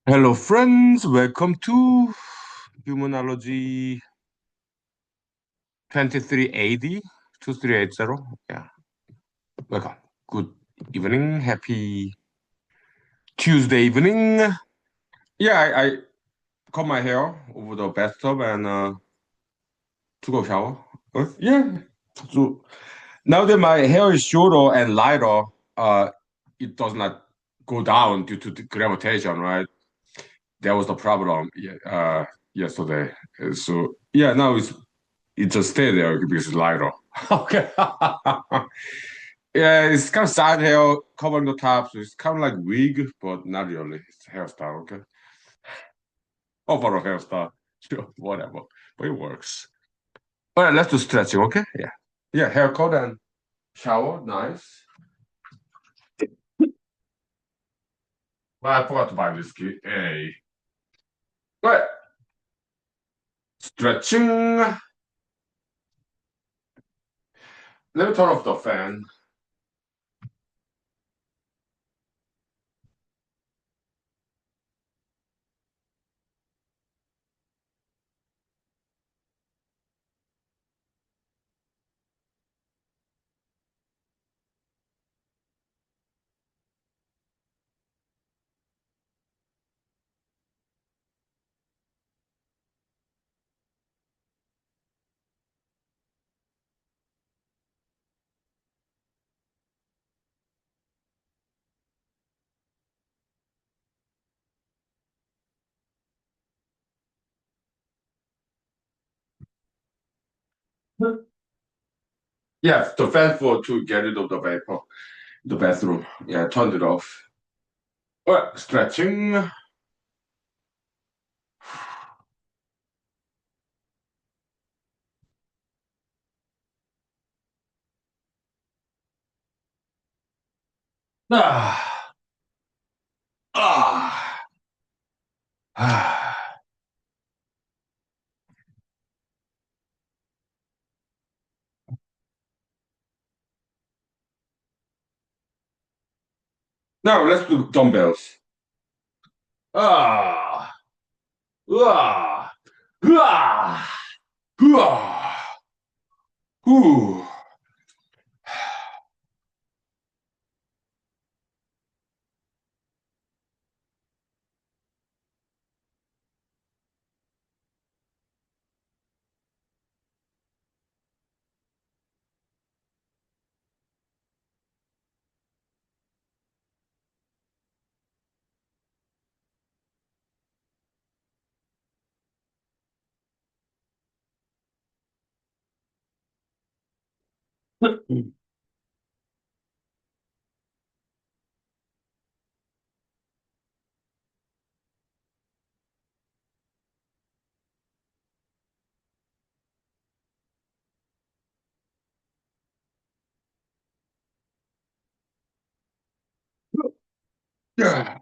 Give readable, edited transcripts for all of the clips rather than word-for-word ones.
Hello, friends. Welcome to humanology 2380 2380. Yeah, welcome. Good evening. Happy Tuesday evening. Yeah, I cut my hair over the bathtub and took a shower. Yeah. So now that my hair is shorter and lighter, it does not go down due to the gravitation, right? That was the problem. Yeah, yesterday. So yeah, now it just stay there because it's lighter. Okay. Yeah, it's kind of side hair covering the top, so it's kind of like wig, but not really. It's hairstyle, okay? Overall hairstyle. Sure, whatever. But it works. All right, let's do stretching, okay? Yeah. Yeah, haircut and shower. Nice. Well, I forgot to buy this key. Hey. All right. Stretching. Let me turn off the fan. Yeah, the fan for to get rid of the vapor. The bathroom. Yeah, turned it off. All right, stretching. Ah, ah, ah. Now let's do dumbbells. Ah, ah, ah, ah, ooh. Yeah.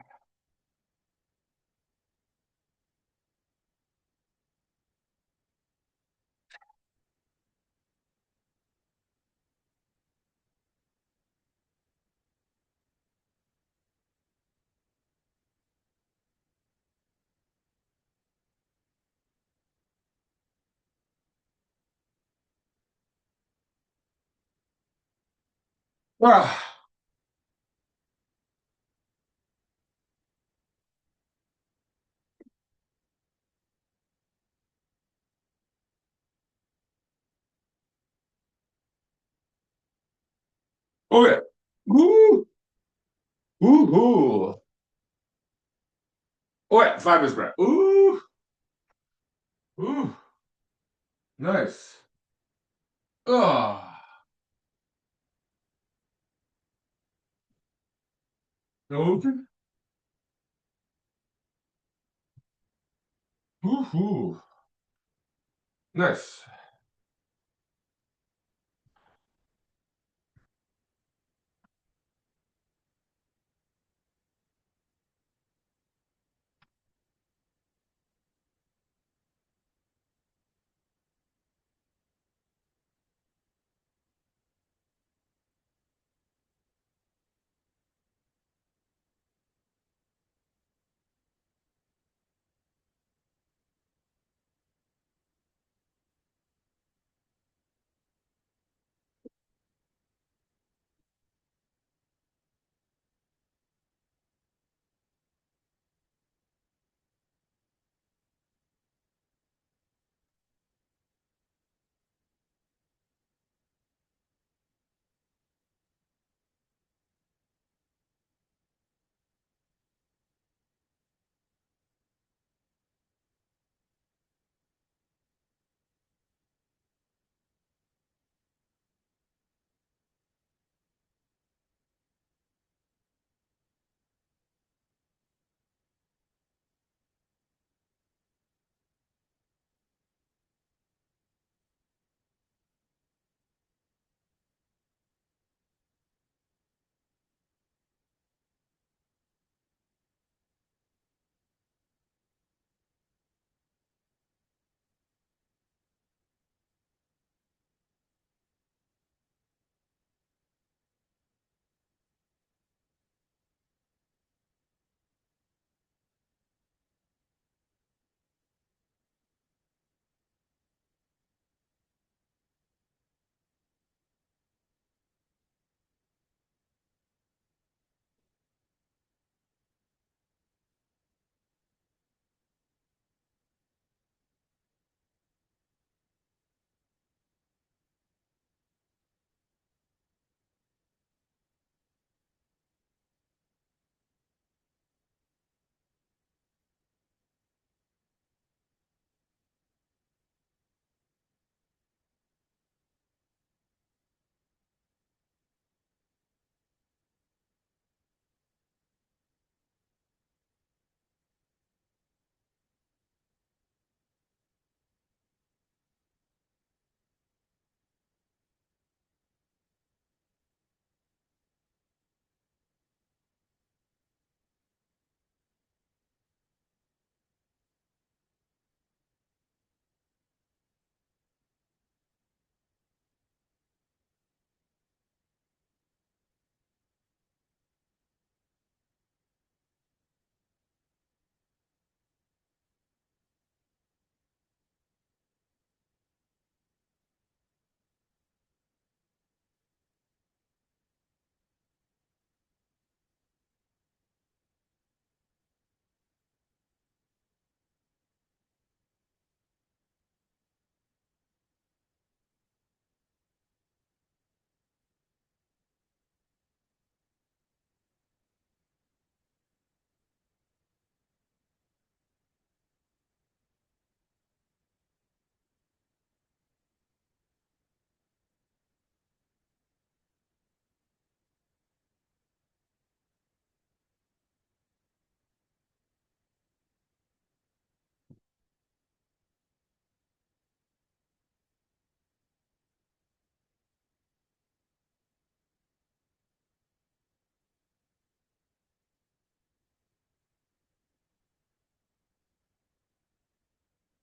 Ah. Okay. Ooh, ooh, ooh. Okay, 5 minutes break. Ooh, ooh. Nice. Ah. Okay. Ooh, ooh. Nice.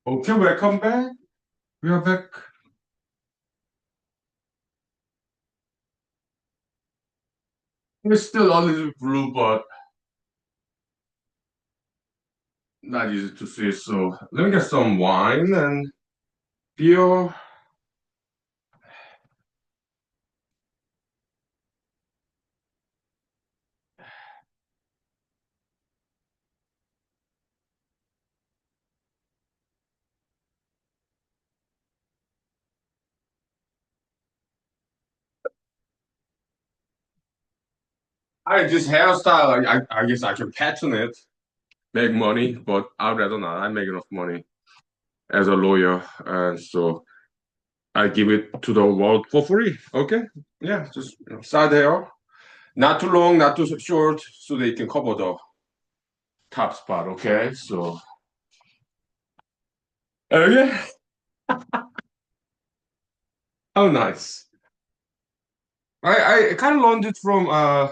Okay, welcome back. We are back. It's still a little blue, but not easy to see. So let me get some wine and beer. This hairstyle, I guess I can patent it, make money, but I'd rather not. I make enough money as a lawyer, and so I give it to the world for free. Okay? Yeah, just side hair. Not too long, not too short, so they can cover the top spot. Okay? So, yeah. Oh, nice. I kind of learned it from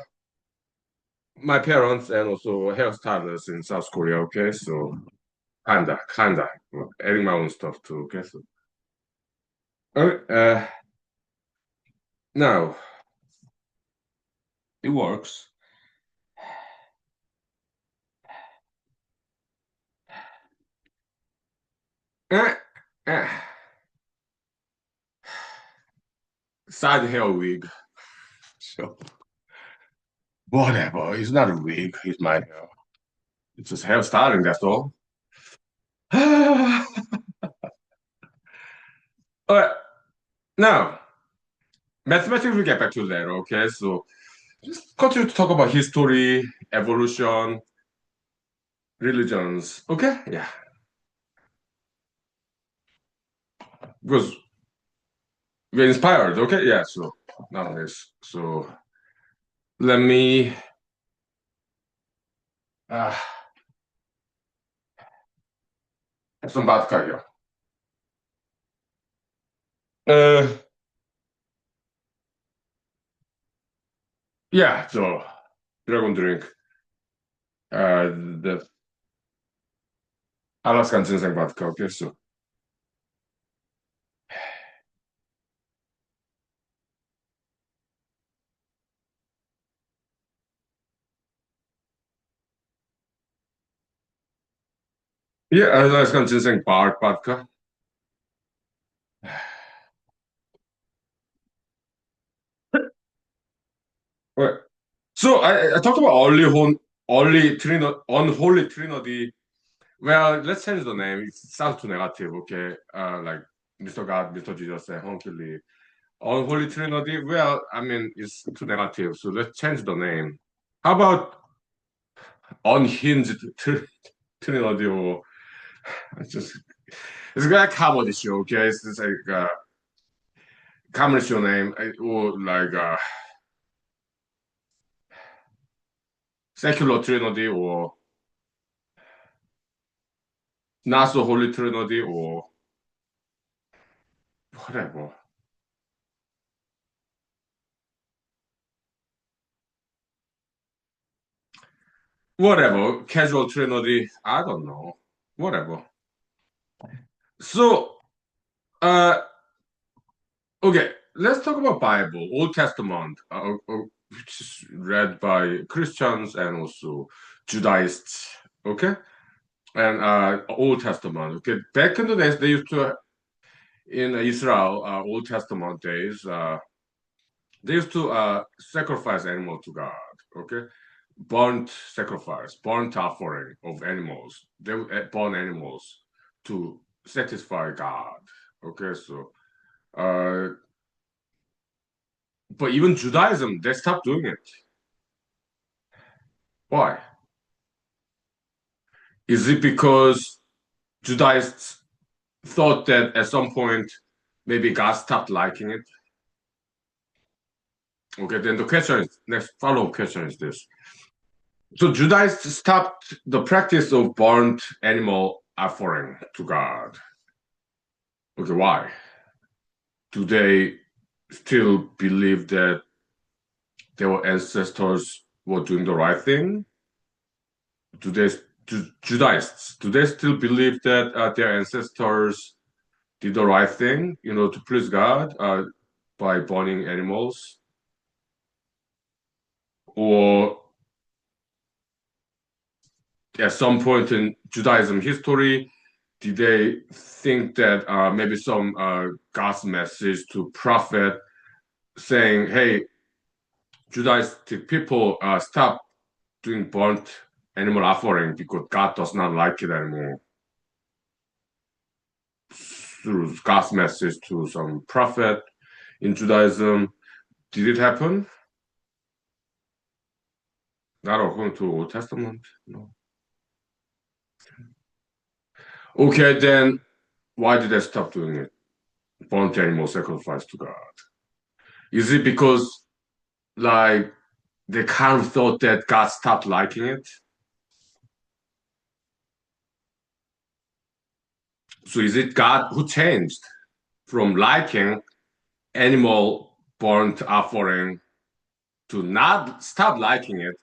my parents and also hairstylists in South Korea. Okay, so kinda adding my own stuff too. Okay, so uh, now it works. Uh, uh, Side hair wig. So whatever. It's not a wig. It's my hair. It's just hairstyling. That's all. All right. Now, mathematics. We get back to that. Okay, so just continue to talk about history, evolution, religions. Okay, yeah, because we're inspired. Okay, yeah. So now this. So let me have some vodka here. Uh, yeah. So dragon drink. The Alaskan ginseng vodka. Okay, so yeah, Alaskan ginseng bark vodka. Right. So I talked about unholy trinity. Well, let's change the name. It sounds too negative. Okay, like Mr. God, Mr. Jesus, and Hunky Unholy Trinity. Well, I mean, it's too negative. So let's change the name. How about unhinged Trinity? Or it's just it's like a comedy show. Okay, it's just like a comedy show name, or like secular Trinity, or not so holy Trinity, or whatever. Whatever. Casual Trinity. I don't know. Whatever. So, uh, okay, let's talk about Bible, Old Testament, which is read by Christians and also Judaists. Okay, and Old Testament. Okay, back in the days, they used to in Israel, Old Testament days, they used to sacrifice animal to God. Okay, burnt sacrifice, burnt offering of animals. They would burn animals to satisfy God. Okay, so but even Judaism, they stopped doing it. Why? Is it because Judaists thought that at some point maybe God stopped liking it? Okay, then the question is next follow-up question is this. So Judaists stopped the practice of burnt animal offering to God. Okay, why? Do they still believe that their ancestors were doing the right thing? Do they Judaists, do they still believe that their ancestors did the right thing, to please God by burning animals? Or at some point in Judaism history, did they think that maybe some God's message to prophet saying, hey, Judaistic people stop doing burnt animal offering because God does not like it anymore? Through God's message to some prophet in Judaism, did it happen? Not according to Old Testament. No. Okay, then why did they stop doing it? Burnt animal sacrifice to God. Is it because like they kind of thought that God stopped liking it? So is it God who changed from liking animal burnt offering to not stop liking it?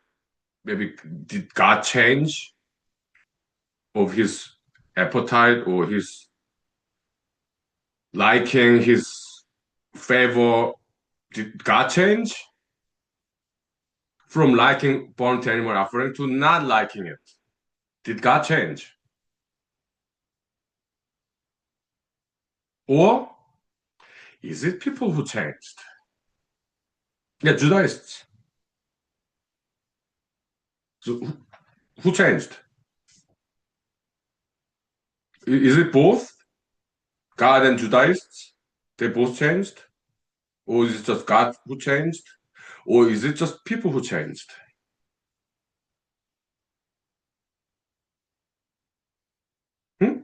Maybe did God change of his appetite or his liking, his favor? Did God change from liking burnt animal offering to not liking it? Did God change? Or is it people who changed? Yeah, Judaists. So who changed? Is it both God and Judaists? They both changed? Or is it just God who changed? Or is it just people who changed? Hmm?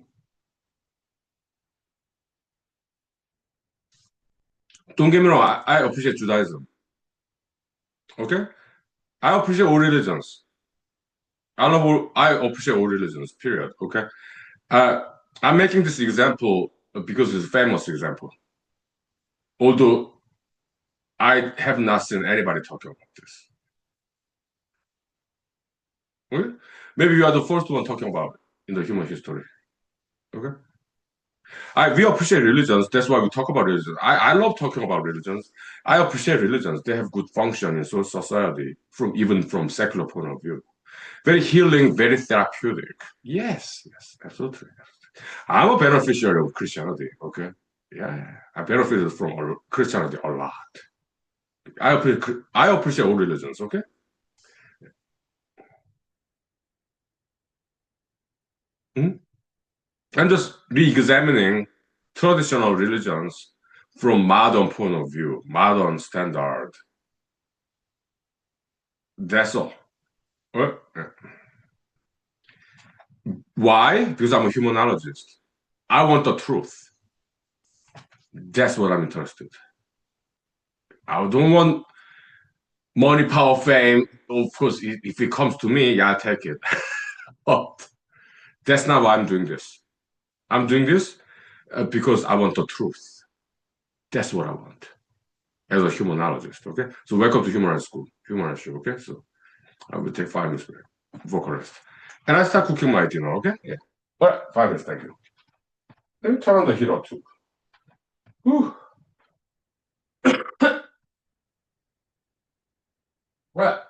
Don't get me wrong, I appreciate Judaism. Okay? I appreciate all religions. I appreciate all religions, period. Okay? Uh, I'm making this example because it's a famous example. Although I have not seen anybody talking about this. Okay? Maybe you are the first one talking about it in the human history. Okay? We appreciate religions. That's why we talk about religions. I love talking about religions. I appreciate religions. They have good function in society, from even from secular point of view. Very healing, very therapeutic. Yes, yes, absolutely. I'm a beneficiary of Christianity. Okay, yeah, I benefited from Christianity a lot. I appreciate all religions. Okay, Mhm. I'm just re-examining traditional religions from modern point of view, modern standard. That's all. Uh, Why? Because I'm a humanologist. I want the truth. That's what I'm interested. I don't want money, power, fame. Of course, if it comes to me, yeah, I'll take it. But that's not why I'm doing this. I'm doing this because I want the truth. That's what I want as a humanologist. Okay. So welcome to human rights school, human rights show. Okay. So I will take 5 minutes break, vocal rest, and I start cooking my dinner. Okay. Yeah. All right. 5 minutes. Thank you. Let me turn on the heater too. Whew. Well,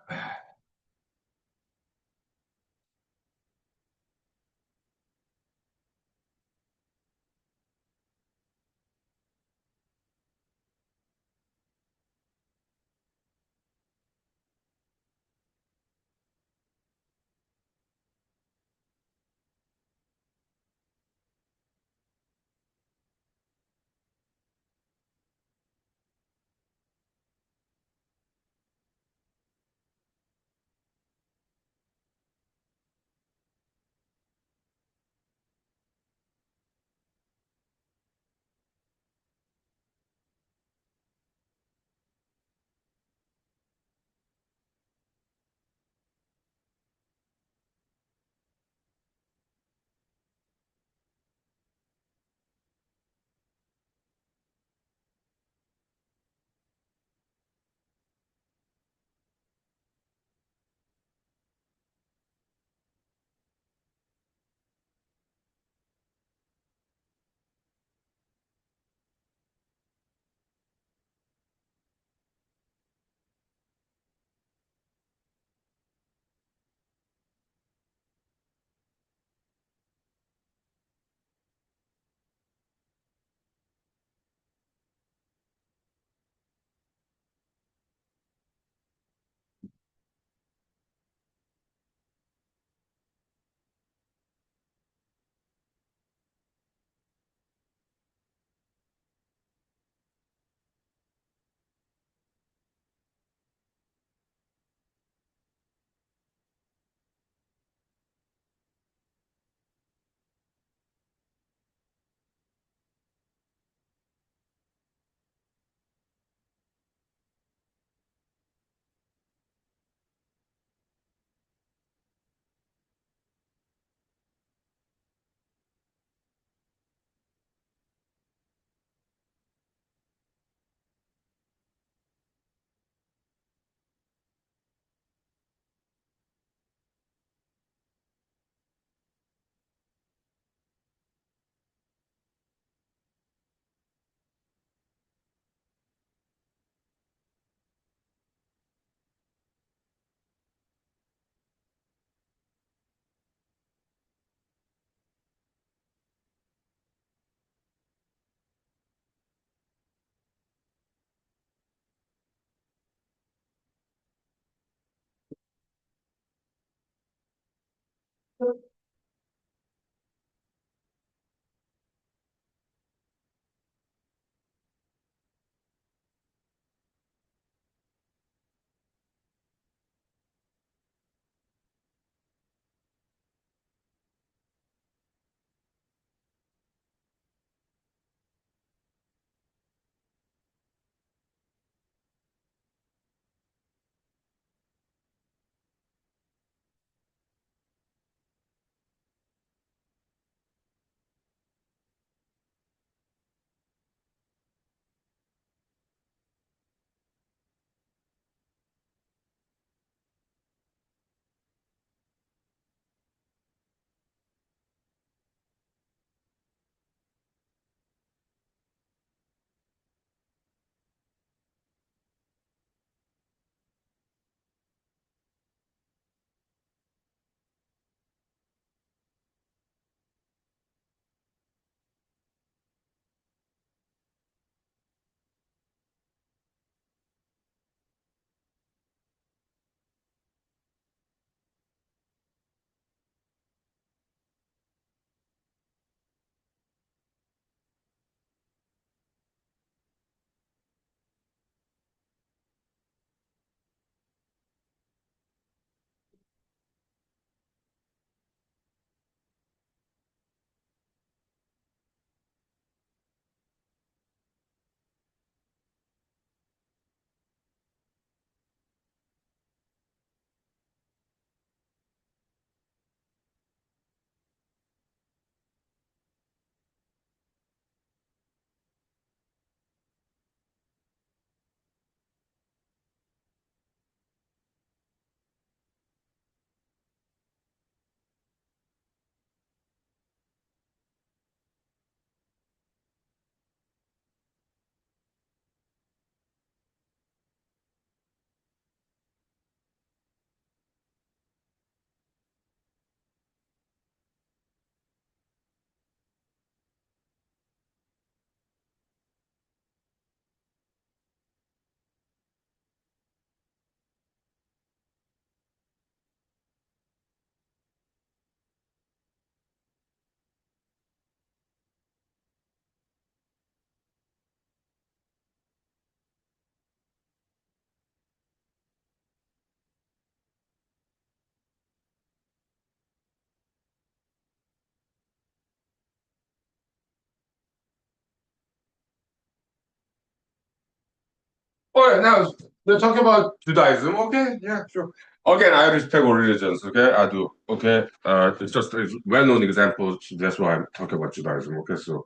All right, now we're talking about Judaism. Okay, yeah, sure. Again, I respect all religions. Okay, I do. Okay, it's just a well-known example. That's why I'm talking about Judaism. Okay, so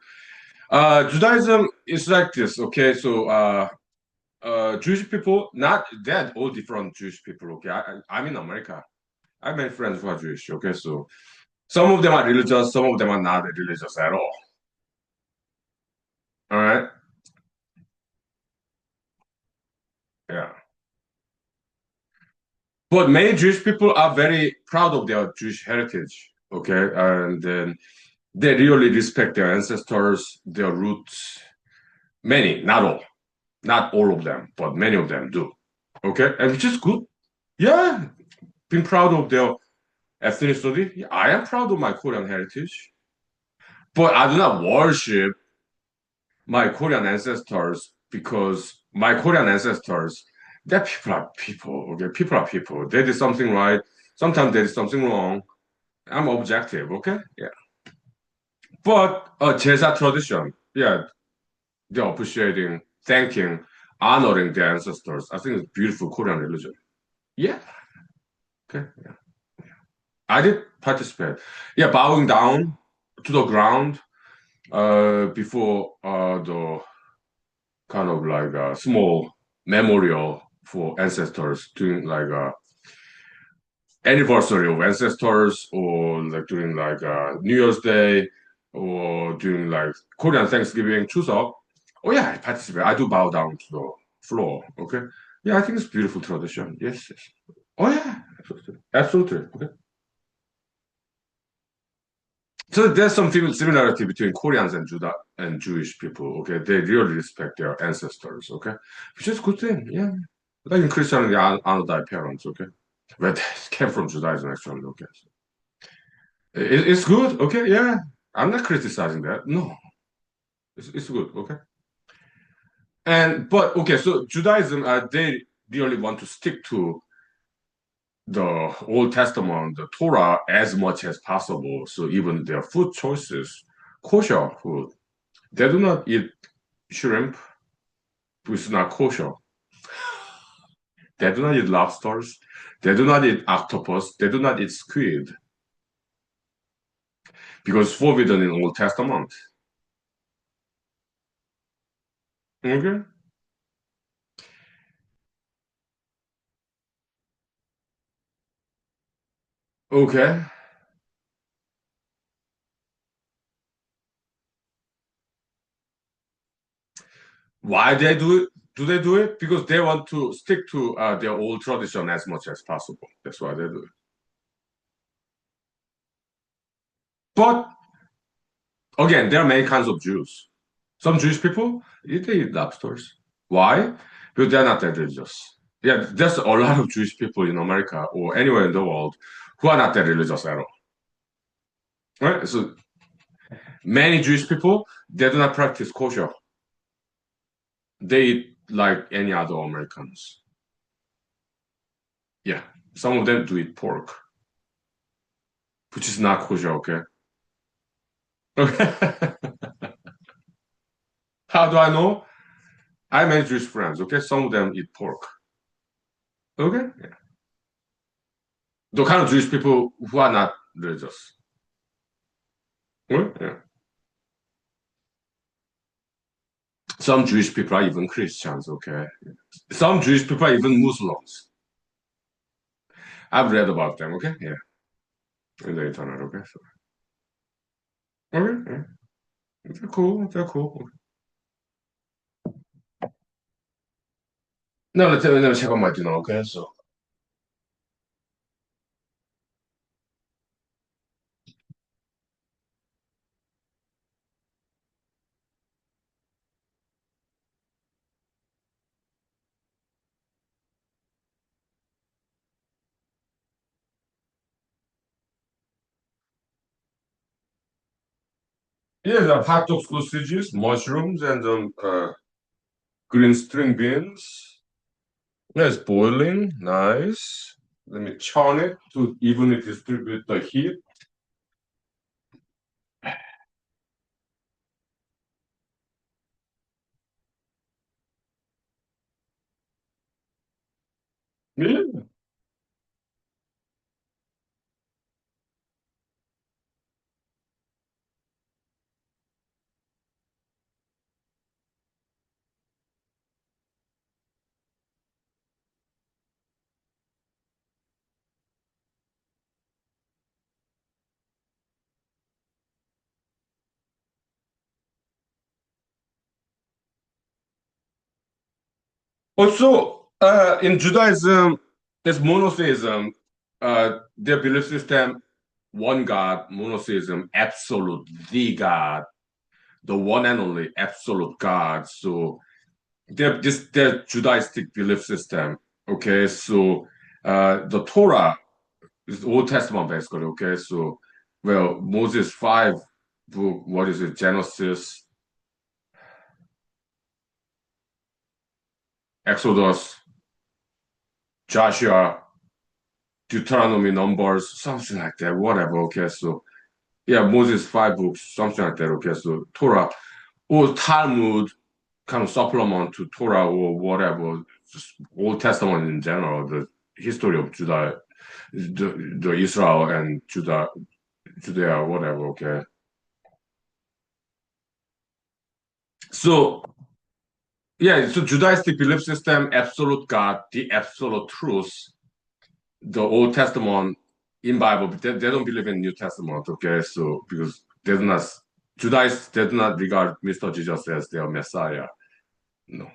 Judaism is like this. Okay, so Jewish people, not that all different Jewish people. Okay, I'm in America. I have many friends who are Jewish. Okay, so some of them are religious, some of them are not religious at all. All right, yeah. But many Jewish people are very proud of their Jewish heritage. Okay, and then they really respect their ancestors, their roots. Many, not all of them, but many of them do. Okay, and which is good. Yeah, being proud of their ethnicity. Yeah, I am proud of my Korean heritage, but I do not worship my Korean ancestors because my Korean ancestors, that people are people. Okay, people are people. They did something right. Sometimes they did something wrong. I'm objective. Okay, yeah. But 제사 tradition, yeah, they're appreciating, thanking, honoring their ancestors. I think it's beautiful Korean religion. Yeah, okay, yeah. I did participate. Yeah, bowing down to the ground before the kind of like a small memorial for ancestors during like a anniversary of ancestors or like during like New Year's Day or during like Korean Thanksgiving, Chuseok. Oh yeah, I participate. I do bow down to the floor. Okay. Yeah, I think it's beautiful tradition. Yes, yes. Oh yeah, absolutely. Absolutely. Okay. So there's some similarity between Koreans and Judah and Jewish people. Okay, they really respect their ancestors. Okay, which is a good thing. Yeah, like in Christianity, honor thy parents. Okay, but it came from Judaism actually. Okay, it's good. Okay, yeah, I'm not criticizing that. No, it's good. Okay, and but okay, so Judaism, they really want to stick to the Old Testament, the Torah, as much as possible. So even their food choices, kosher food, they do not eat shrimp, which is not kosher. They do not eat lobsters. They do not eat octopus. They do not eat squid because forbidden in Old Testament. Okay. Okay. Why they do it? Do they do it? Because they want to stick to their old tradition as much as possible. That's why they do it. But again, there are many kinds of Jews. Some Jewish people they eat lobsters. Why? Because they're not that religious. Yeah, there's a lot of Jewish people in America or anywhere in the world who are not that religious at all. Right? So many Jewish people they do not practice kosher. They eat like any other Americans. Yeah, some of them do eat pork, which is not kosher. Okay. Okay. How do I know? I have many Jewish friends. Okay, some of them eat pork. Okay, yeah. The kind of Jewish people who are not religious. Yeah. Some Jewish people are even Christians. Okay, some Jewish people are even Muslims. I've read about them. Okay, yeah, in the internet. Okay, so okay, yeah. They're cool. They're cool. No, let me check on my dinner. Okay, so yeah, the hot dog sausages, mushrooms, and green string beans. Yeah, it's boiling. Nice. Let me turn it to evenly distribute the heat. Yeah. Also, in Judaism, there's monotheism. Their belief system, one God, monotheism, absolute, the God, the one and only absolute God. So their Judaistic belief system. Okay, so the Torah is the Old Testament basically. Okay, so well, Moses five book, what is it? Genesis, Exodus, Joshua, Deuteronomy, Numbers, something like that. Whatever. Okay, so yeah, Moses five books, something like that. Okay, so Torah or Talmud kind of supplement to Torah or whatever, just Old Testament in general, the history of Judah, the Israel and Judea, whatever. Okay, so yeah, so Judaistic belief system, absolute God, the absolute truth, the Old Testament in Bible, but they don't believe in New Testament. Okay, so because they do not Judaïs, they do not regard Mr. Jesus as their Messiah. No.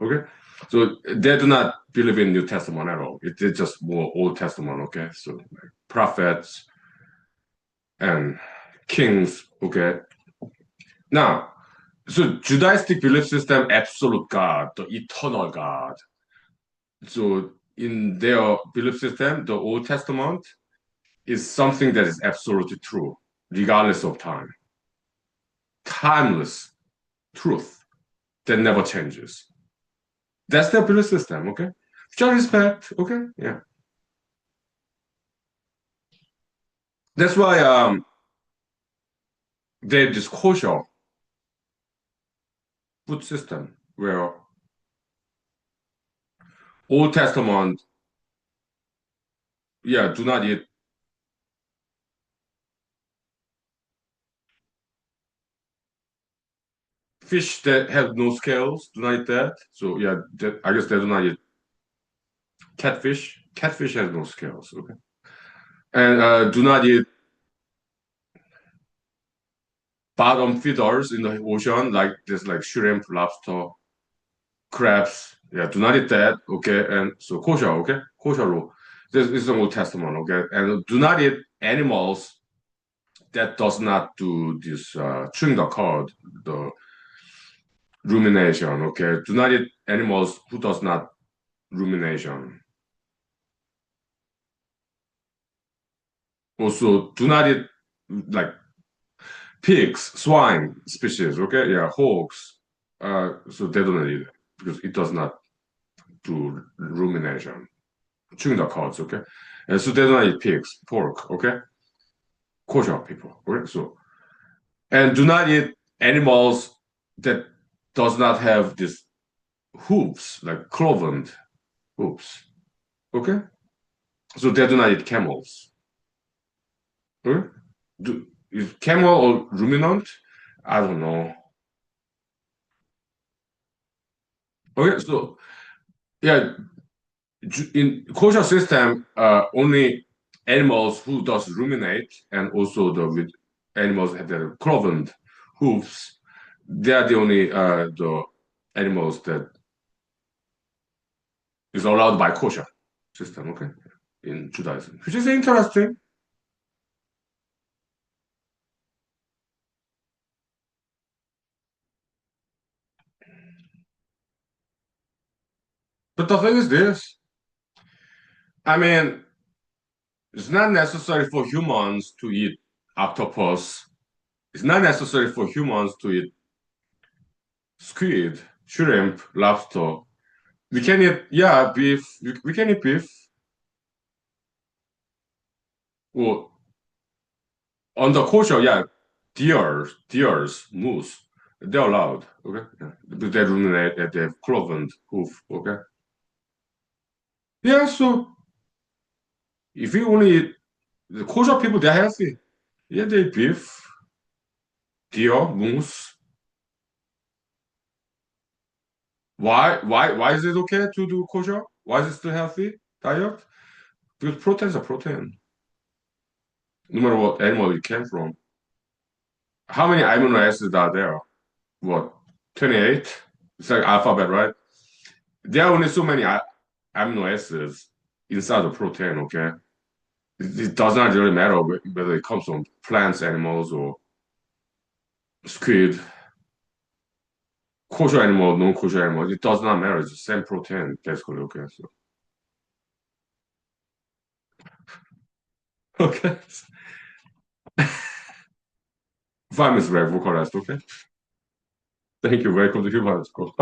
Okay. So they do not believe in New Testament at all. It's just more Old Testament. Okay. So like, prophets and kings. Okay. Now, so Judaistic belief system, absolute God, the eternal God. So in their belief system, the Old Testament is something that is absolutely true, regardless of time. Timeless truth that never changes. That's their belief system. Okay. Which I respect. Okay. Yeah. That's why they have this kosher food system where Old Testament, yeah, do not eat fish that have no scales, do not eat that. So yeah, I guess they do not eat catfish. Catfish has no scales, okay. And do not eat bottom feeders in the ocean, like this, like shrimp, lobster, crabs. Yeah, do not eat that, okay. And so kosher, okay, kosher law. This is the Old Testament, okay. And do not eat animals that does not do this chewing the cud, the rumination. Okay, do not eat animals who does not rumination. Also, do not eat like pigs, swine species. Okay, yeah, hogs. So they don't eat it because it does not do rumination, chewing the cuds. Okay, and so they don't eat pigs, pork. Okay, kosher people. Okay, so and do not eat animals that does not have this hooves, like cloven hooves. Okay, so they do not eat camels. Okay? Is camel or ruminant? I don't know. Okay, so yeah, in kosher system, only animals who does ruminate and also the with animals have the cloven hooves. They are the only the animals that is allowed by kosher system. Okay, in Judaism, which is interesting. But the thing is this: I mean, it's not necessary for humans to eat octopus. It's not necessary for humans to eat squid, shrimp, lobster. We can eat, yeah, beef. We can eat beef. Well, on the kosher, yeah, deers, moose. They're allowed, okay? Yeah. But they ruminate at the cloven hoof, okay? Yeah, so if you only eat the kosher people, they're healthy. Yeah, they eat beef, deer, moose. Why is it okay to do kosher? Why is it still healthy diet? Because proteins are protein, no matter what animal it came from. How many amino acids are there? What, 28? It's like alphabet, right? There are only so many amino acids inside the protein, okay? It does not really matter whether it comes from plants, animals, or squid, kosher animal, non-kosher animal. It does not matter. It's the same protein, basically, okay? So, okay. 5 minutes very vocalized, okay? Thank you. Welcome to Human School.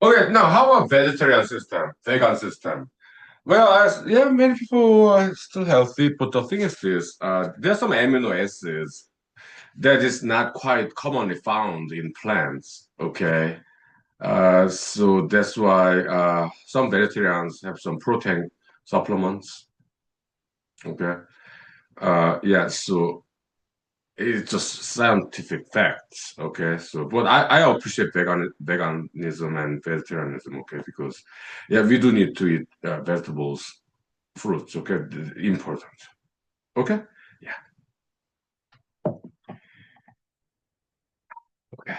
Okay, now how about vegetarian system, vegan system? Well, yeah, many people are still healthy, but the thing is this: there's some amino acids that is not quite commonly found in plants. Okay, so that's why some vegetarians have some protein supplements. Okay, yeah, so it's just scientific facts. Okay, so but I appreciate veganism and vegetarianism. Okay, because yeah, we do need to eat vegetables, fruits. Okay, important. Okay, yeah, okay.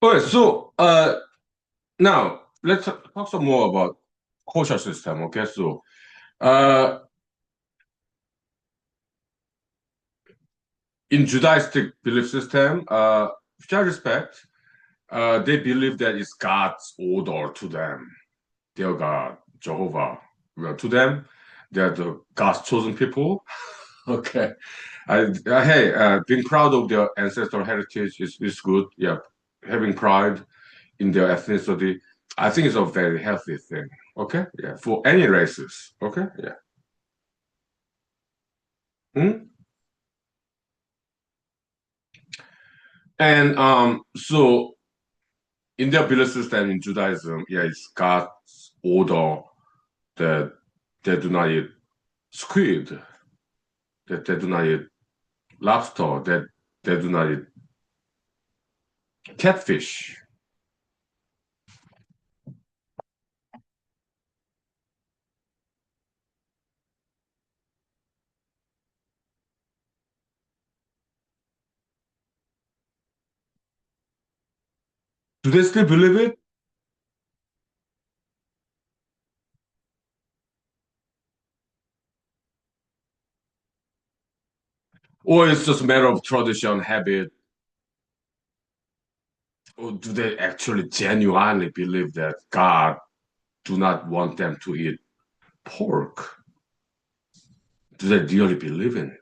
Okay, so now let's talk some more about kosher system. Okay, so uh, in Judaistic belief system, which I respect, They believe that it's God's order to them, their God, Jehovah. Well, to them, they're the God's chosen people. Okay. Hey, being proud of their ancestral heritage is good. Yeah, having pride in their ethnicity, I think it's a very healthy thing. Okay, yeah, for any races. Okay, yeah. Hmm? And so in their belief system in Judaism, yeah, it's God's order that they do not eat squid, that they do not eat lobster, that they do not eat catfish. Do they still believe it? Or it's just a matter of tradition, habit? Or do they actually genuinely believe that God do not want them to eat pork? Do they really believe in it?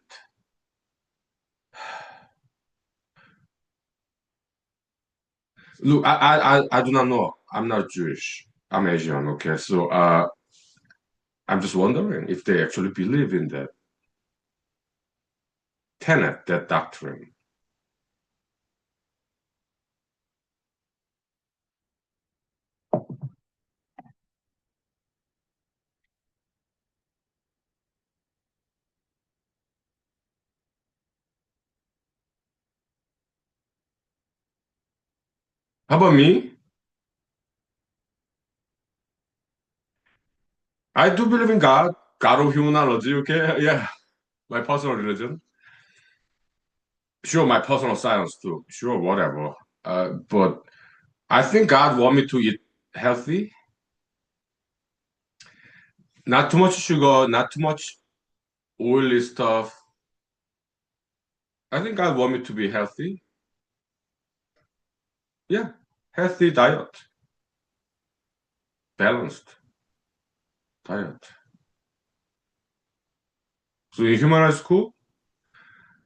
Look, I do not know. I'm not Jewish. I'm Asian. Okay, so I'm just wondering if they actually believe in that tenet, that doctrine. How about me? I do believe in God, God of humanology. Okay, yeah, my personal religion. Sure, my personal science too. Sure, whatever. But I think God want me to eat healthy, not too much sugar, not too much oily stuff. I think God want me to be healthy. Yeah, healthy diet, balanced diet. So in human school,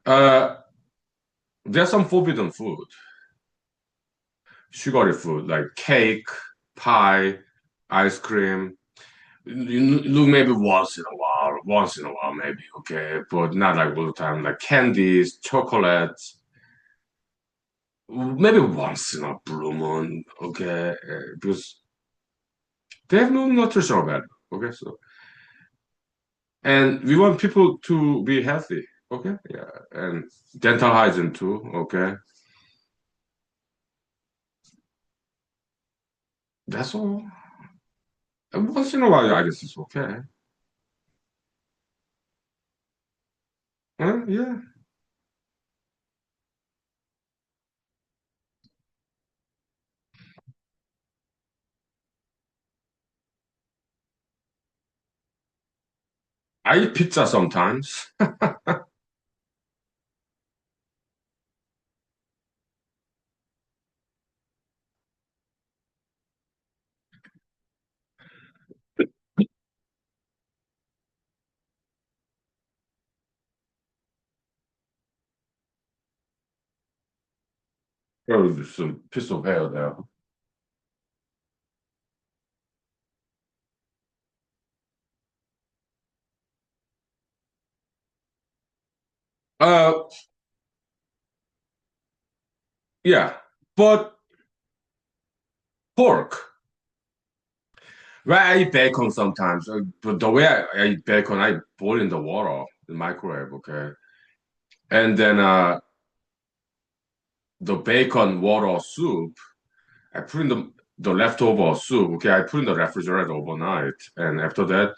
uh, there's some forbidden food, sugary food like cake, pie, ice cream. Look, maybe once in a while, maybe okay, but not like all the time. Like candies, chocolates, maybe once in a blue moon, okay, because they have no nutritional value. Okay, so and we want people to be healthy. Okay, yeah, and dental hygiene too. Okay, that's all. And once in a while, I guess it's okay. Yeah. I eat pizza sometimes. Oh, there's a piece of hair there. Uh, yeah, but pork. Well, I eat bacon sometimes, but the way I eat bacon, I boil in the water, the microwave, okay? And then the bacon water soup, I put in the leftover soup, okay? I put in the refrigerator overnight, and after that,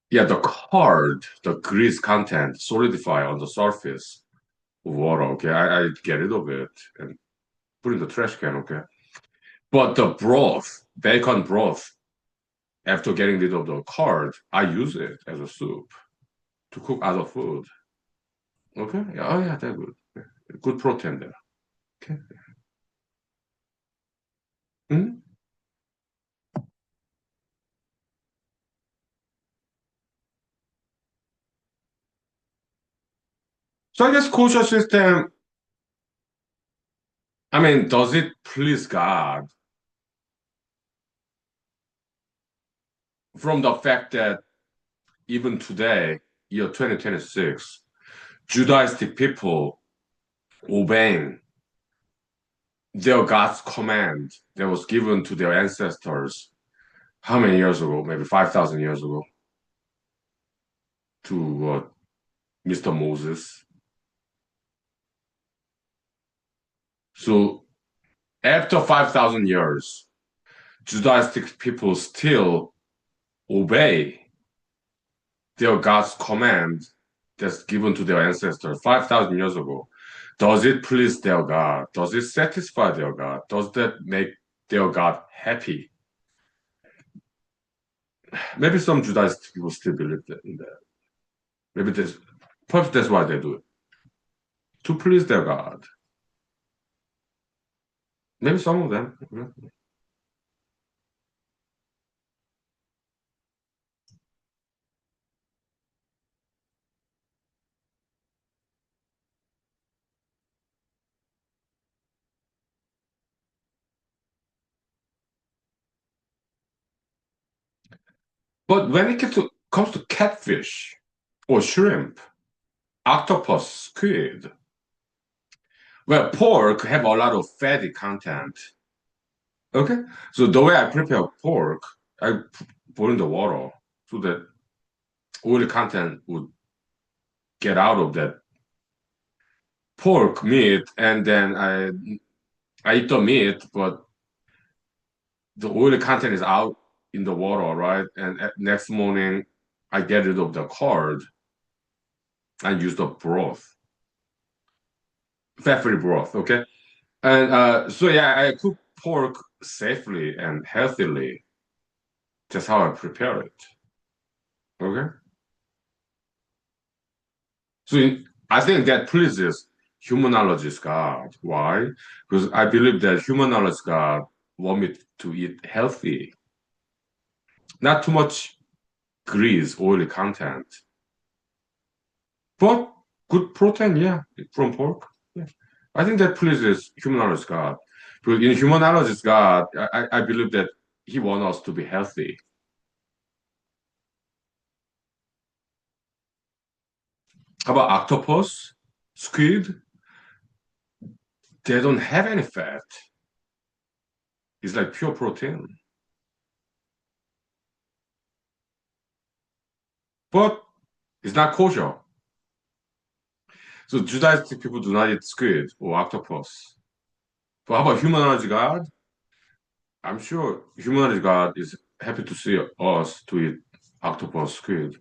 yeah, the card, the grease content solidify on the surface of water, okay? I get rid of it and put in the trash can, okay? But the broth, bacon broth, after getting rid of the card, I use it as a soup to cook other food. Okay. Yeah, oh yeah, that's good. Good protein there. Okay. Mhm. So I guess kosher system, I mean, does it please God from the fact that even today, year 2026, Judaistic people obeying their God's command that was given to their ancestors how many years ago? Maybe 5,000 years ago to Mr. Moses. So after 5,000 years, Judaistic people still obey their God's command that's given to their ancestors 5,000 years ago. Does it please their God? Does it satisfy their God? Does that make their God happy? Maybe some Judaistic people still believe that in that. Maybe perhaps that's why they do it to please their God. Maybe some of them. But when it comes to catfish or shrimp, octopus, squid, well, pork have a lot of fatty content. Okay, so the way I prepare pork, I put in the water so that oil content would get out of that pork meat, and then I eat the meat, but the oil content is out in the water, right? And next morning, I get rid of the card and use the broth, fat-free broth. Okay, and so yeah, I cook pork safely and healthily. That's how I prepare it. Okay. So I think that pleases humanologist God. Why? Because I believe that humanologist God want me to eat healthy, not too much grease, oily content, but good protein, yeah, from pork. Yeah. I think that pleases humanologist God. Because in humanologist God, I believe that he wants us to be healthy. How about octopus, squid? They don't have any fat. It's like pure protein. But it's not kosher. So Judaistic people do not eat squid or octopus. But how about humanized God? I'm sure humanized God is happy to see us to eat octopus, squid,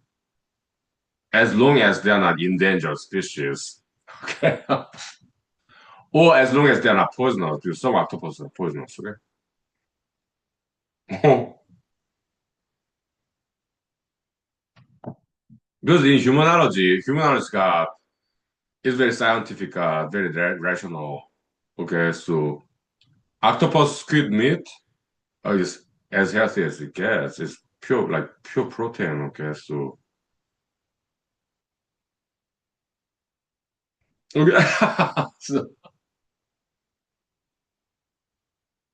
as long as they are not endangered species. Okay. Or as long as they are not poisonous, because some octopus are poisonous, okay? Because in humanology, humanized God is very scientific, very rational. Okay, so octopus, squid meat is as healthy as it gets. It's pure, like pure protein. Okay, so okay. So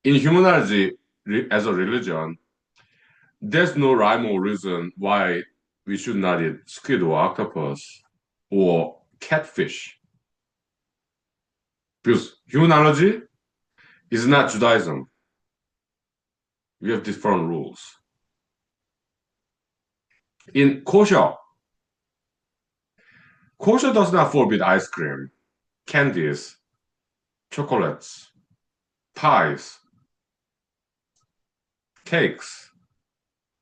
in humanology, as a religion, there's no rhyme or reason why we should not eat squid or octopus or catfish. Because humanology is not Judaism. We have different rules. In kosher, kosher does not forbid ice cream, candies, chocolates, pies, cakes,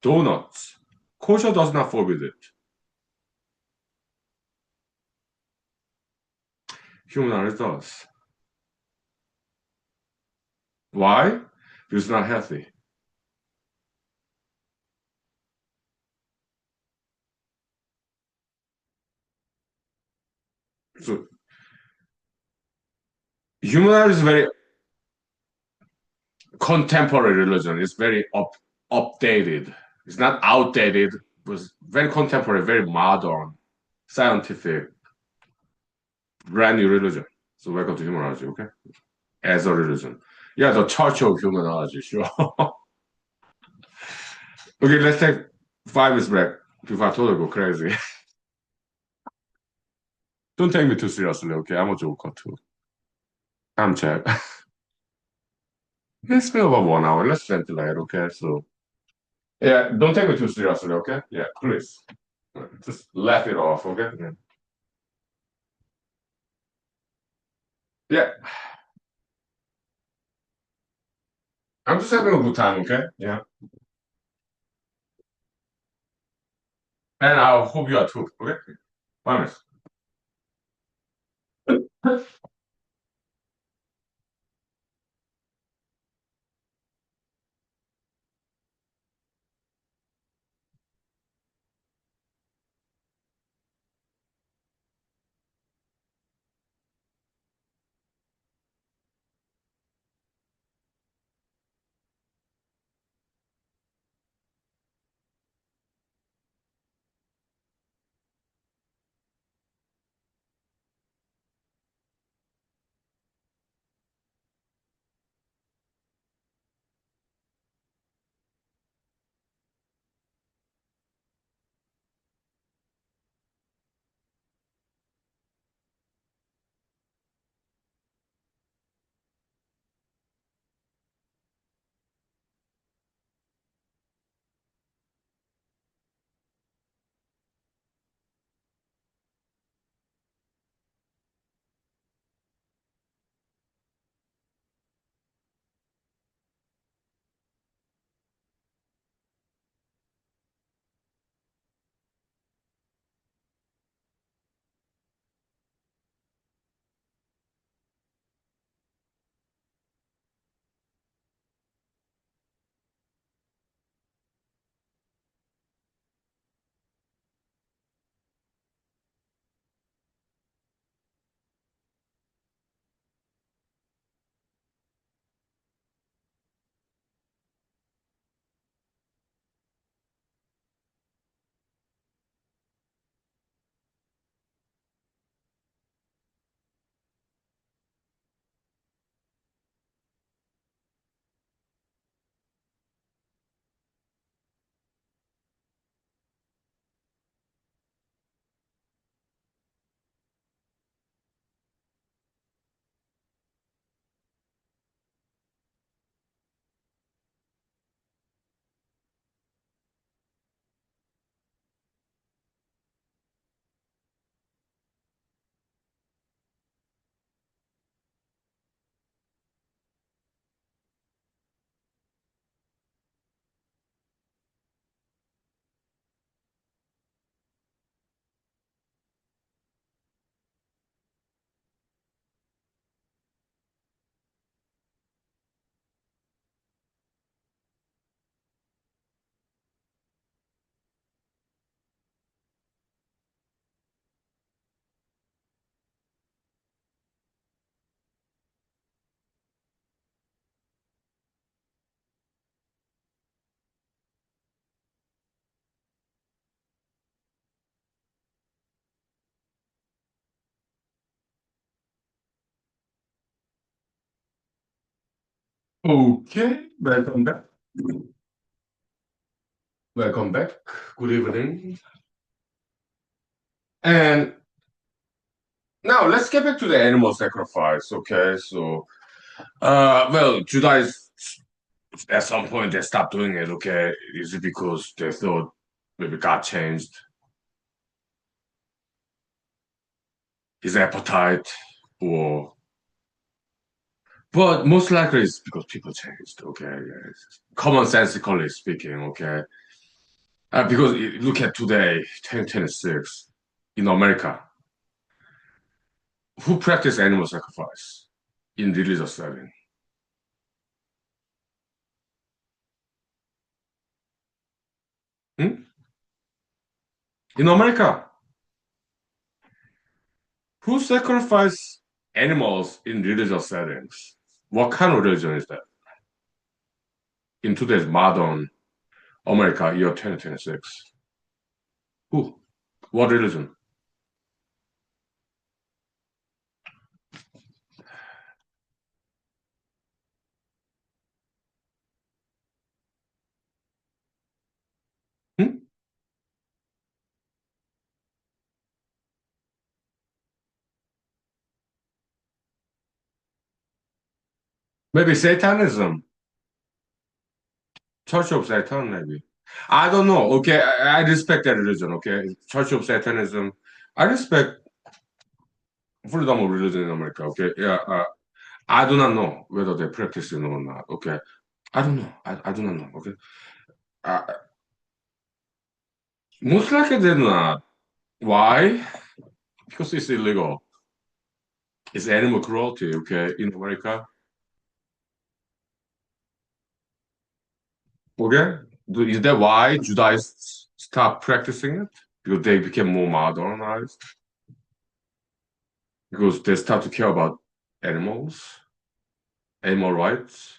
donuts. Kosher does not forbid it. Human does. Why? Because it's not healthy. So human is very contemporary religion. It's very updated. It's not outdated. It was very contemporary, very modern, scientific, brand new religion. So welcome to humanology, okay? As a religion. Yeah, the Church of Humanology, sure. Okay, let's take 5 minutes break before I totally go crazy. Don't take me too seriously, okay? I'm a joker too. I'm Chad. It's been about 1 hour. Let's ventilate, okay? So, yeah, don't take me too seriously, okay? Yeah, please. Just laugh it off, okay? Yeah. Yeah, I'm just having a good time, okay? Yeah. And I hope you are too, okay? Promise. Okay, welcome back. Welcome back. Good evening. And now let's get back to the animal sacrifice, okay? So, well, Judaism at some point they stopped doing it, okay? Is it because they thought maybe God changed his appetite or but most likely it's because people changed, okay? Yes. Commonsensically speaking, okay? Because look at today, 2026, in America, who practice animal sacrifice in religious setting? Hmm? In America, who sacrifice animals in religious settings? What kind of religion is that? in today's modern America, year 2026? Who? What religion? Hmm? Maybe Satanism, Church of Satan, maybe. I don't know. Okay, I respect that religion. Okay, Church of Satanism. I respect freedom of religion in America. Okay, yeah. I do not know whether they practice it or not. Okay, I don't know. I do not know. Okay, uh, most likely they're not. Why? Because it's illegal. It's animal cruelty. Okay, in America. Okay, is that why Judaizers stopped practicing it? Because they became more modernized. Because they start to care about animals, animal rights.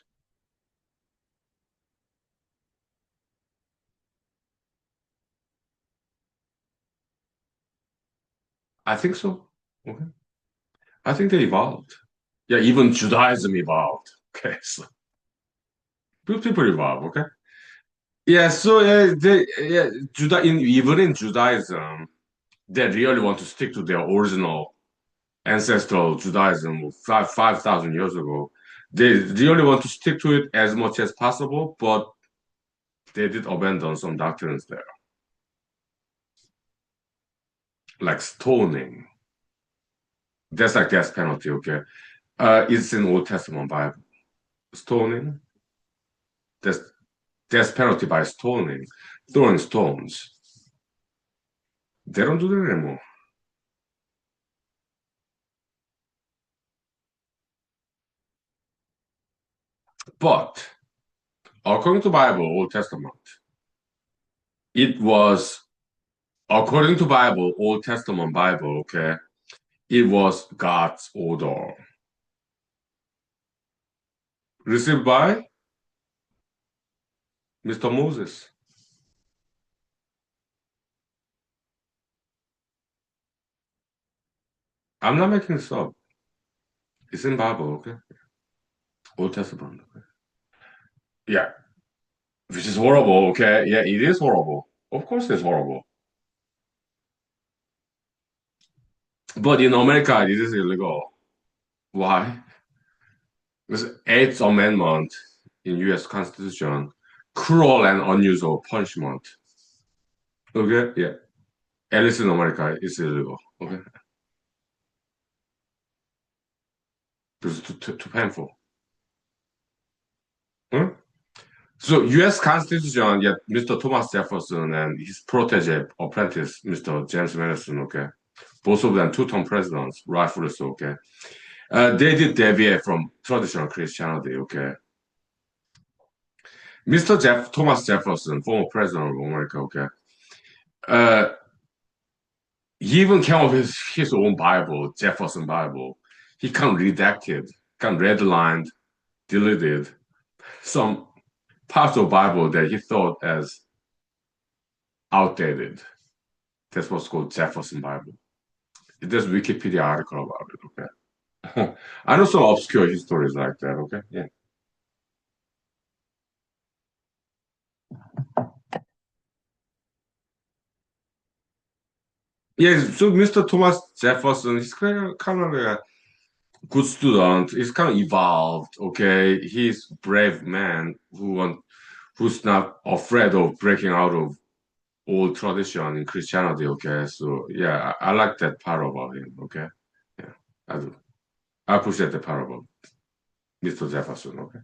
I think so. Okay. I think they evolved. Yeah, even Judaism evolved. Okay, so people evolve. Okay. Yeah, so even in Judaism, they really want to stick to their original ancestral Judaism of 5,000 years ago. They really want to stick to it as much as possible, but they did abandon some doctrines there, like stoning. That's like death penalty. Okay, it's in Old Testament Bible. Stoning. That's death penalty by stoning, throwing stones. They don't do that anymore. But according to Bible, Old Testament, it was according to Bible, Old Testament Bible. Okay, it was God's order received by Mr. Moses. I'm not making this up. It's in Bible. Okay, Old Testament. Okay? Yeah, which is horrible. Okay, yeah, it is horrible. Of course, it's horrible. But in America, it is illegal. Why? Because Eighth Amendment in U.S. Constitution, cruel and unusual punishment. Okay, yeah. At least in America, it's illegal. Okay, because it's too painful. Huh? So U.S. Constitution, yeah, Mr. Thomas Jefferson and his protege apprentice, Mr. James Madison. Okay, both of them two-term presidents, rightfully so. Okay, they did deviate from traditional Christianity. Okay, Mr. Thomas Jefferson, former president of America. Okay, uh, he even came up with his own Bible, Jefferson Bible. He kind of redacted, kind of redlined, deleted some parts of Bible that he thought as outdated. That's what's called Jefferson Bible. There's a Wikipedia article about it. Okay, I know some obscure histories like that. Okay, yeah, yeah. So Mr. Thomas Jefferson, he's kind of a good student. He's kind of evolved. Okay, he's a brave man who's not afraid of breaking out of old tradition in Christianity. Okay, so yeah, I like that part about him. Okay, yeah, I do. I appreciate the part about Mr. Jefferson. Okay,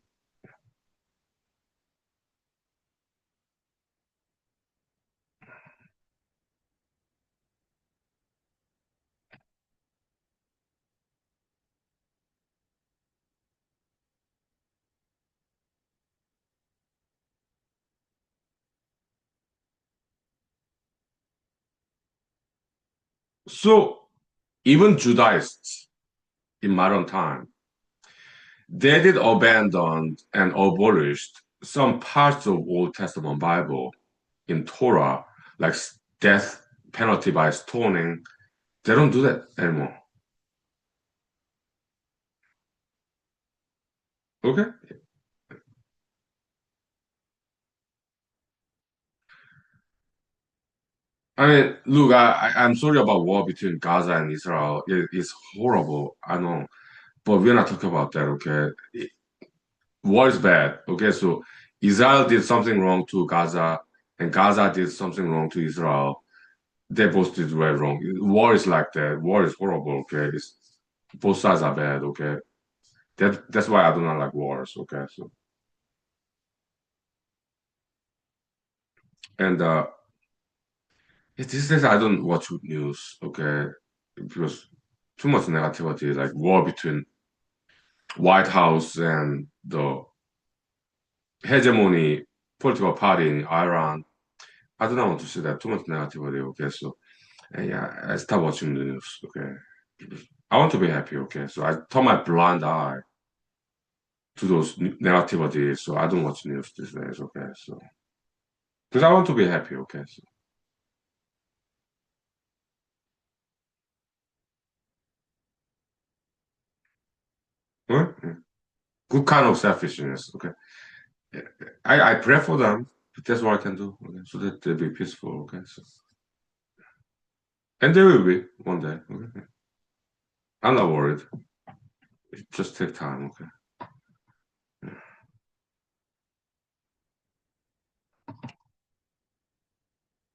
so even Judaists in modern time, they did abandon and abolished some parts of Old Testament Bible in Torah, like death penalty by stoning, they don't do that anymore. Okay. I mean, look, I'm sorry about war between Gaza and Israel. It's horrible. I know, but we're not talking about that. Okay, war is bad. Okay, so Israel did something wrong to Gaza, and Gaza did something wrong to Israel. They both did very wrong. War is like that. War is horrible. Okay, both sides are bad. Okay, that's why I do not like wars. Okay, so and these days I don't watch news. Okay, because too much negativity, like war between White House and the hegemony political party in Iran. I do not want to see that too much negativity. Okay, so yeah, I stop watching the news. Okay, I want to be happy. Okay, so I turn my blind eye to those negativity. So I don't watch news these days. Okay, so because I want to be happy. Okay, so huh? Yeah. Good kind of selfishness. Okay, yeah. I pray for them. But that's what I can do. Okay, so that they'll be peaceful. Okay, so and they will be one day. Okay, I'm not worried. It just take time. Okay.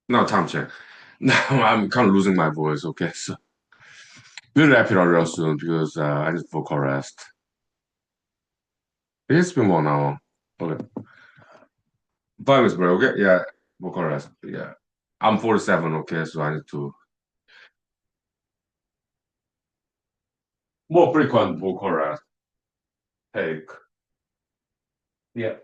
No, time check. Now I'm kind of losing my voice. Okay, so we'll wrap it up real soon because I need vocal rest. It's been 1 hour. Okay, 5 minutes break. Okay, yeah, vocal rest. Yeah, I'm 47. Okay, so I need to more frequent vocal rest. Take. Yeah.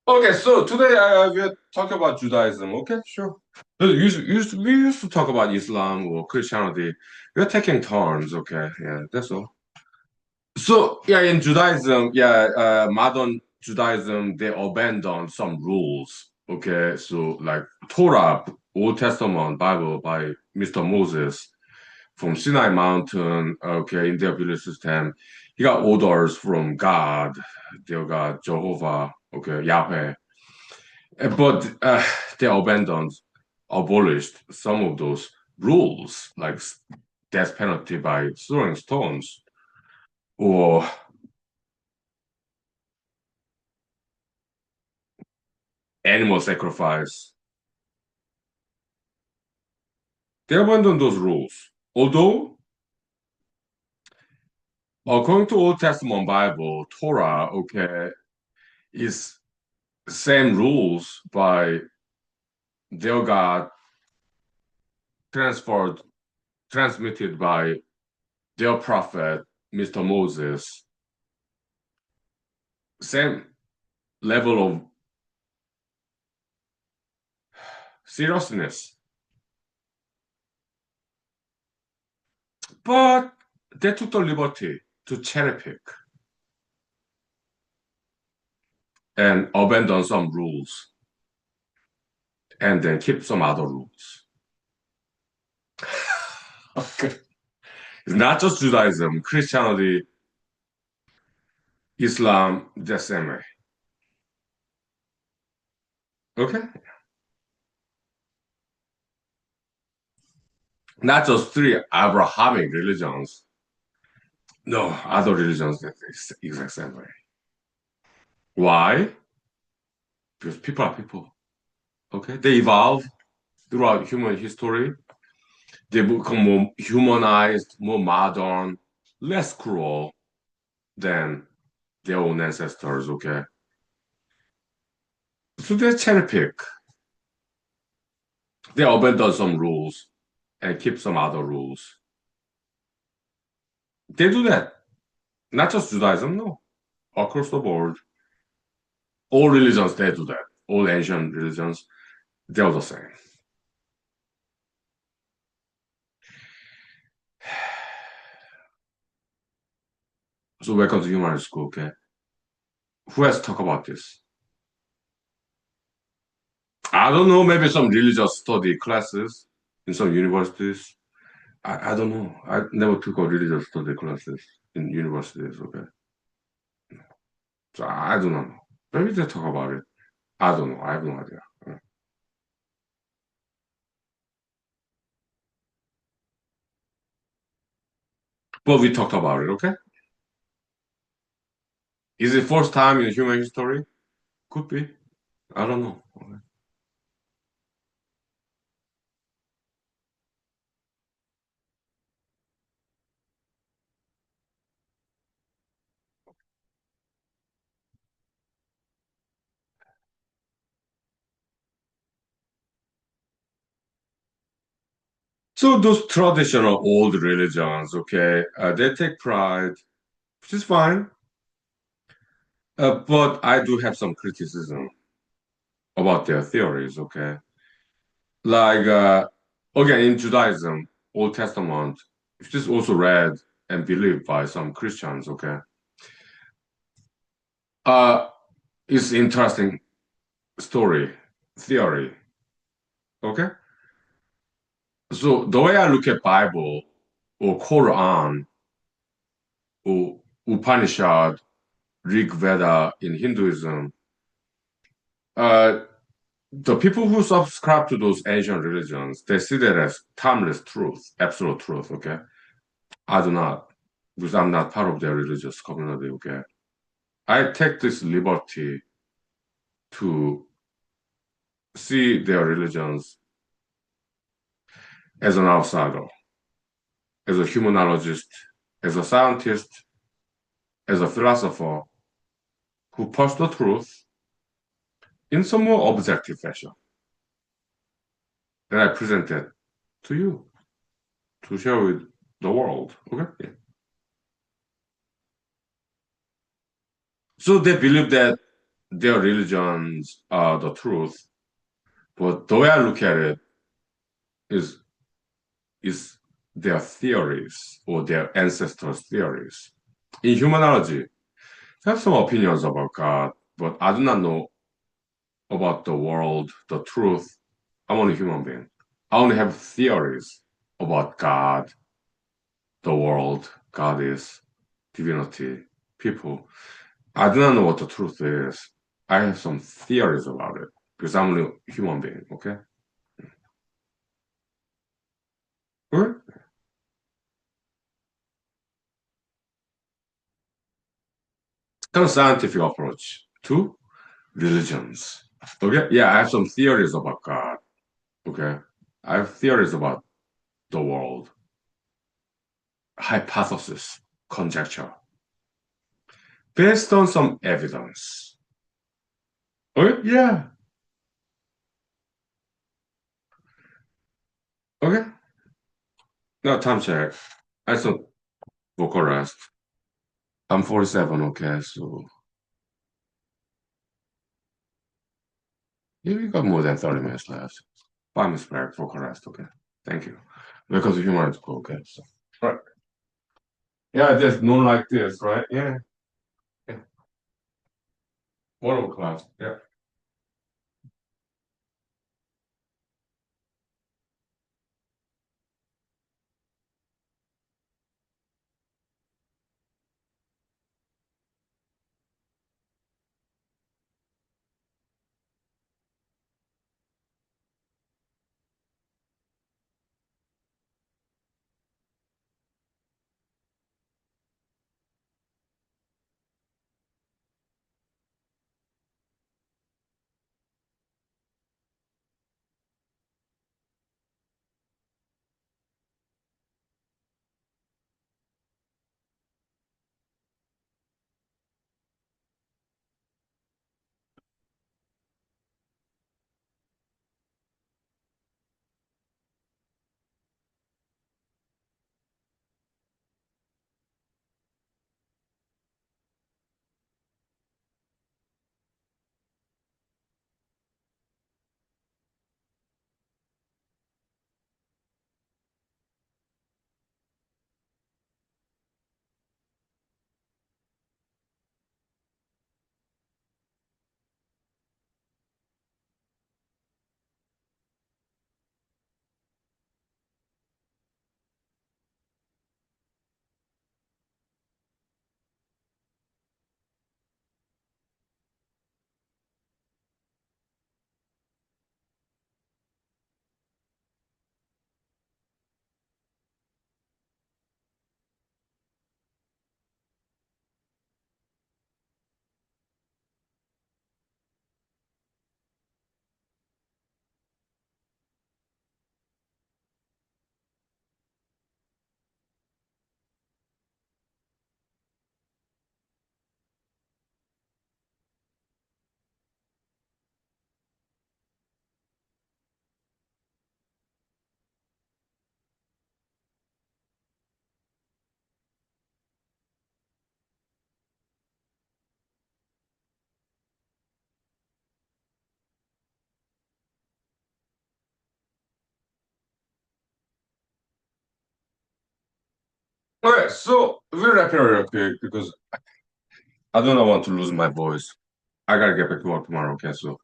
Okay, so today we'll talk about Judaism. Okay, sure. We used to talk about Islam or Christianity. We're taking turns. Okay, yeah, that's all. So yeah, in Judaism, yeah, modern Judaism, they abandon some rules. Okay, so like Torah, Old Testament, Bible by Mr. Moses from Sinai Mountain. Okay, in their belief system, he got orders from God, their God, Jehovah. Okay, Yahweh. But they abandoned, abolished some of those rules, like death penalty by throwing stones or animal sacrifice. They abandoned those rules. Although, according to Old Testament Bible, Torah, okay, is same rules by their God transferred, transmitted by their prophet, Mr. Moses, same level of seriousness. But they took the liberty to cherry pick and abandon some rules and then keep some other rules. Okay. It's not just Judaism, Christianity, Islam, the same way. Okay? Not just three Abrahamic religions. No, other religions that is exact same way. Why? Because people are people. Okay? They evolve throughout human history. They become more humanized, more modern, less cruel than their own ancestors, okay? So they cherry pick. They abandon some rules and keep some other rules. They do that. Not just Judaism, no. Across the board. All religions, they do that. All ancient religions, they're the same. So welcome to human school, okay? Who has talked about this? I don't know, maybe some religious study classes in some universities. I don't know. I never took a religious study classes in universities, okay? So I do not know. Maybe they talk about it. I don't know. I have no idea. But we talked about it, okay? Is it first time in human history? Could be. I don't know. Okay. So those traditional old religions, okay, they take pride, which is fine. But I do have some criticism about their theories, okay? Like, again, in Judaism, Old Testament, which is also read and believed by some Christians, okay? Uh, it's interesting story, theory, okay? So the way I look at Bible or Quran or Upanishad, Rig Veda in Hinduism, uh, the people who subscribe to those ancient religions, they see that as timeless truth, absolute truth, okay? I do not, because I'm not part of their religious community, okay? I take this liberty to see their religions as an outsider, as a humanologist, as a scientist, as a philosopher who pursues the truth in some more objective fashion. Then I present it to you to share with the world, okay? Yeah. So they believe that their religions are the truth, but the way I look at it is is their theories or their ancestors' theories. In humanology, I have some opinions about God, but I do not know about the world, the truth. I'm only a human being. I only have theories about God, the world, goddess, divinity, people. I do not know what the truth is. I have some theories about it because I'm only a human being, okay? Good. Kind of scientific approach to religions. Okay? Yeah, I have some theories about God. Okay? I have theories about the world, hypothesis, conjecture, based on some evidence. Okay? Yeah. Okay. Now, time check. I saw vocal rest. I'm 47, okay, so yeah, we got more than 30 minutes left. 5 minutes break, vocal rest, okay. Thank you. Because of human school, okay. So, right. Yeah, there's noon like this, right? Yeah. Yeah. One class. Yeah. Okay, so we'll wrap it up real quick because I don't want to lose my voice. I gotta get back to work tomorrow, okay? So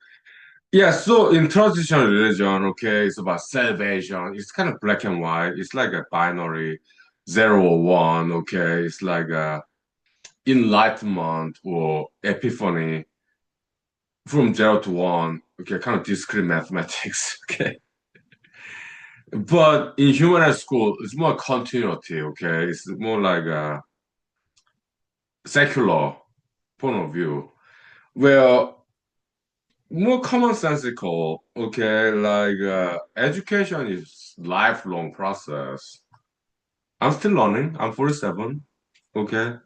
yeah, so in traditional religion, okay, it's about salvation. It's kind of black and white. It's like a binary, zero or one, okay? It's like a enlightenment or epiphany from zero to one, okay, kind of discrete mathematics, okay. But in human school, it's more continuity, okay. It's more like a secular point of view, where more commonsensical, okay, like education is lifelong process. I'm still learning. I'm 47, okay.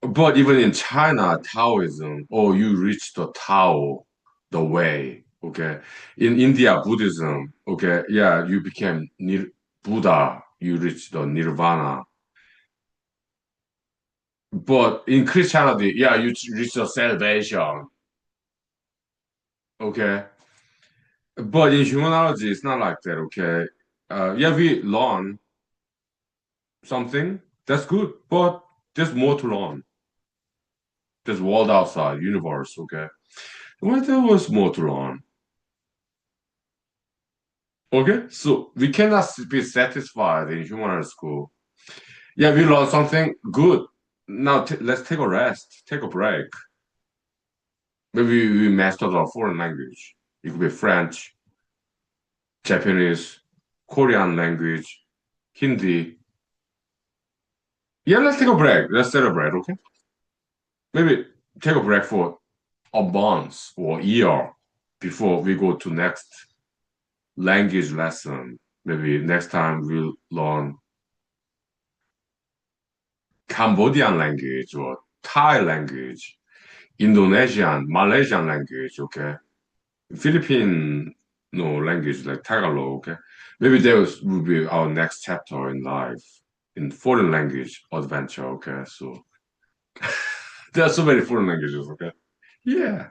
But even in China, Taoism, or you reach the Tao, the way, okay. In India, Buddhism, okay, yeah, you became Buddha, you reach the Nirvana. But in Christianity, yeah, you reach the salvation. Okay. But in humanology, it's not like that, okay? Yeah, we learn something, that's good, but there's more to learn. There's world outside, universe, okay? What there was more to learn. Okay, so we cannot be satisfied in human school. Yeah, we learned something good. Now let's take a rest, take a break. Maybe we mastered a foreign language. It could be French, Japanese, Korean language, Hindi. Yeah, let's take a break. Let's celebrate, okay? Maybe take a break for a month or year before we go to next language lesson. Maybe next time we'll learn Cambodian language or Thai language, Indonesian, Malaysian language, okay? Philippine no language like Tagalog, okay? Maybe those will be our next chapter in life in foreign language adventure, okay? So there are so many foreign languages, okay? Yeah,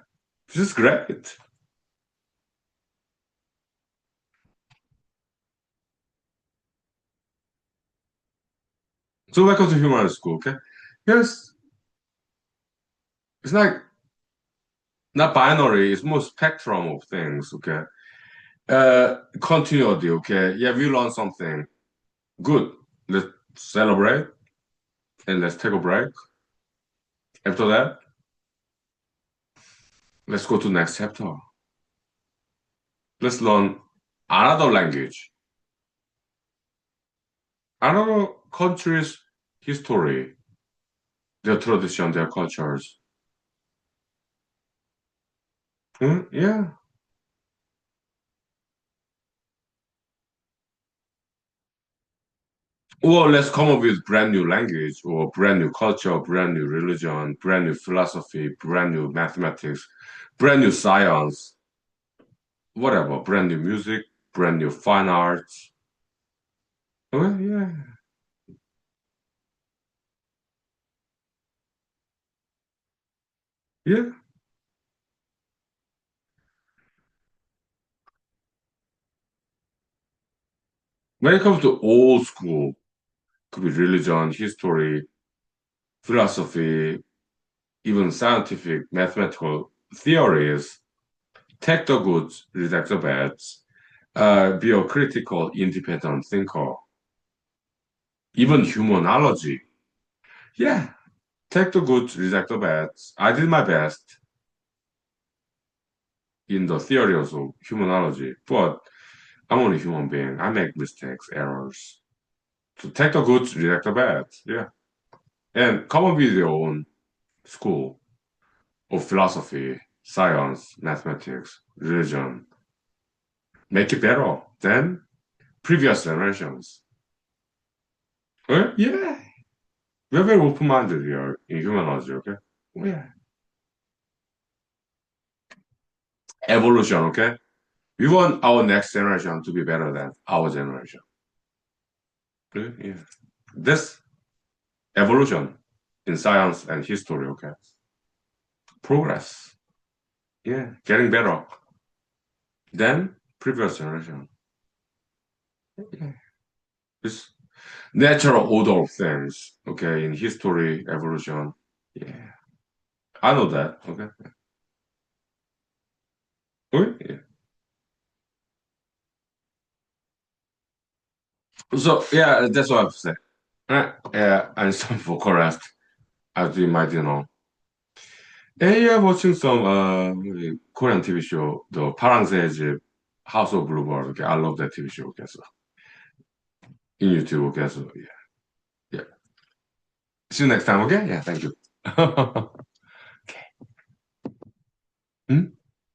this is great. So welcome to human school, okay? Yes, it's like not binary, it's more spectrum of things, okay? Continuity, okay? Yeah, we learn something. Good. Let's celebrate and let's take a break. After that, let's go to next chapter. Let's learn another language, another country's history, their tradition, their cultures. Hmm? Yeah. Or let's come up with brand new language or brand new culture, brand new religion, brand new philosophy, brand new mathematics, brand new science, whatever, brand new music, brand new fine arts. Oh, yeah. Yeah. When it comes to old school, could be religion, history, philosophy, even scientific, mathematical theories, take the goods, reject the bads, be a critical, independent thinker, even humanology. Yeah, take the goods, reject the bads. I did my best in the theories of humanology, but I'm only a human being. I make mistakes, errors. So take the goods, reject the bads. Yeah. And come up with your own school of philosophy, science, mathematics, religion. Make it better than previous generations. Yeah. We're very open-minded here in humanology, okay? Yeah. Evolution, okay? We want our next generation to be better than our generation. Okay? Yeah. This evolution in science and history, okay? Progress. Yeah. Getting better than previous generation. Yeah. This natural order of things, okay, in history, evolution. Yeah. I know that, okay? Okay? Yeah. So, yeah, that's what I have to say. Yeah, and some for correct, as you might know. Yeah, watching some Korean TV show, the 파랑새 집 House of Bluebird. Okay, I love that TV show. Okay, so in YouTube. Okay, so yeah, yeah. See you next time. Okay, yeah, thank you. Hmm?